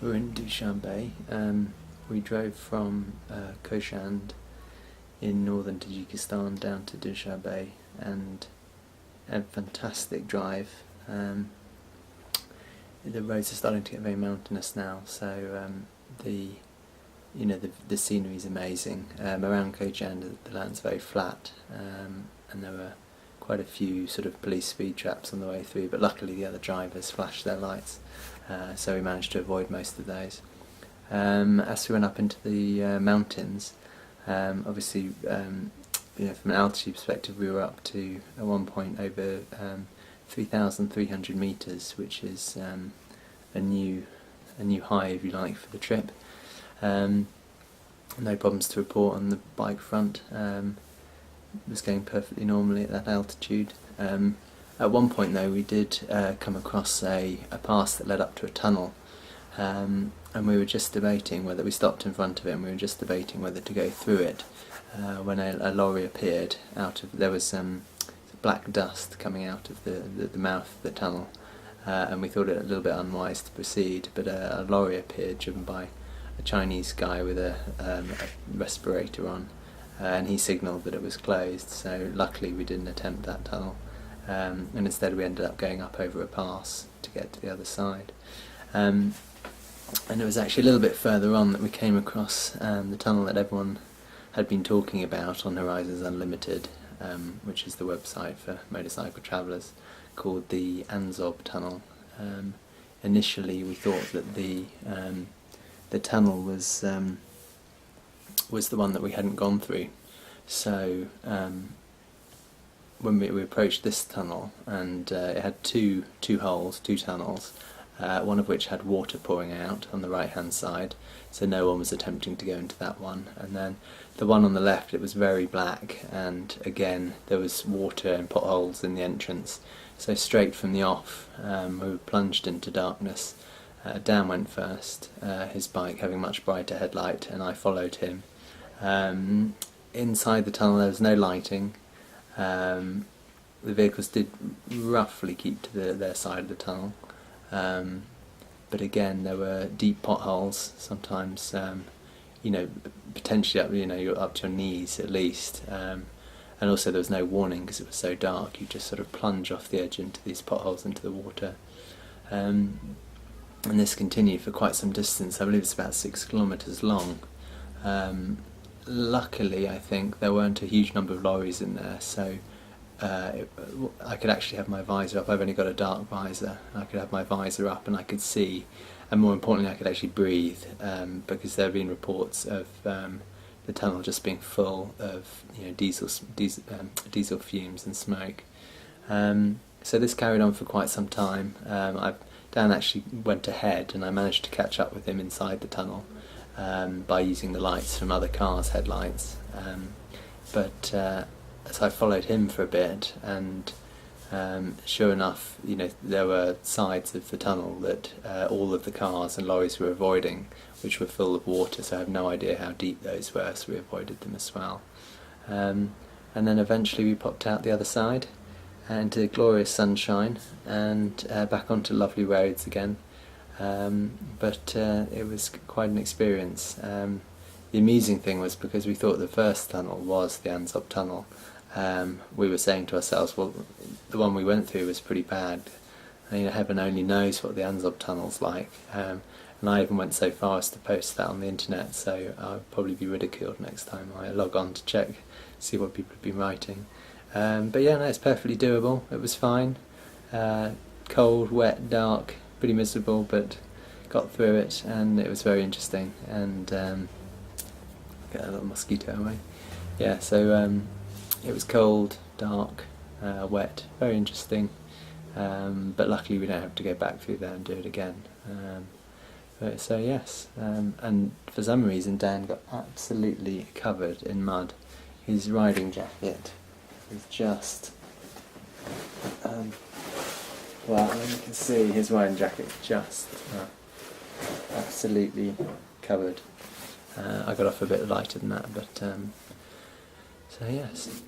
We're in Dushanbe. We drove from Khoshand in northern Tajikistan down to Dushanbe, and a fantastic drive. The roads are starting to get very mountainous now, so the scenery is amazing. Around Khoshand the land's very flat, and there were quite a few sort of police speed traps on the way through, but luckily the other drivers flashed their lights, so we managed to avoid most of those. As we went up into the mountains, obviously, from an altitude perspective, we were up to at one point over 3,300 metres, which is a new high, if you like, for the trip. No problems to report on the bike front. It was going perfectly normally at that altitude. At one point though, we did come across a pass that led up to a tunnel, and we were just debating whether, we stopped in front of it and we were just debating whether to go through it, when a lorry appeared out of, there was black dust coming out of the mouth of the tunnel, and we thought it a little bit unwise to proceed, but a lorry appeared driven by a Chinese guy with a respirator on, and he signalled that it was closed, so luckily we didn't attempt that tunnel, and instead we ended up going up over a pass to get to the other side. And it was actually a little bit further on that we came across the tunnel that everyone had been talking about on Horizons Unlimited, which is the website for motorcycle travellers, called the Anzob Tunnel. Initially we thought that the tunnel was the one that we hadn't gone through, so when we approached this tunnel, and it had two tunnels, one of which had water pouring out on the right hand side, so no one was attempting to go into that one, and then the one on the left, it was very black, and again there was water and potholes in the entrance, so straight from the off we were plunged into darkness. Dan went first, his bike having much brighter headlight, and I followed him. Inside the tunnel there was no lighting. The vehicles did roughly keep to their side of the tunnel, but again there were deep potholes, sometimes potentially up to your knees at least, and also there was no warning because it was so dark. You just sort of plunge off the edge into these potholes into the water, and this continued for quite some distance. I believe it's about 6 kilometres long. Luckily, I think there weren't a huge number of lorries in there, so I could actually have my visor up. I've only got a dark visor. I could have my visor up and I could see, and more importantly I could actually breathe, because there have been reports of the tunnel just being full of diesel fumes and smoke. So this carried on for quite some time. Dan actually went ahead and I managed to catch up with him inside the tunnel by using the lights from other cars' headlights, but as I followed him for a bit, and sure enough, there were sides of the tunnel that all of the cars and lorries were avoiding, which were full of water, so I have no idea how deep those were, so we avoided them as well. And then eventually we popped out the other side into glorious sunshine and back onto lovely roads again, but it was quite an experience. The amusing thing was, because we thought the first tunnel was the Anzob Tunnel, we were saying to ourselves, well, the one we went through was pretty bad, and heaven only knows what the Anzob Tunnel's like, and I even went so far as to post that on the internet, so I'll probably be ridiculed next time I log on to check, see what people have been writing. But yeah, no, it's perfectly doable. It was fine. Cold, wet, dark, pretty miserable, but got through it, and it was very interesting. And get a little mosquito away. Yeah, so it was cold, dark, wet, very interesting. But luckily we don't have to go back through there and do it again. So yes, and for some reason Dan got absolutely covered in mud. His riding jacket is just, well, you can see his riding jacket is just absolutely covered. I got off a bit lighter than that, but so yes.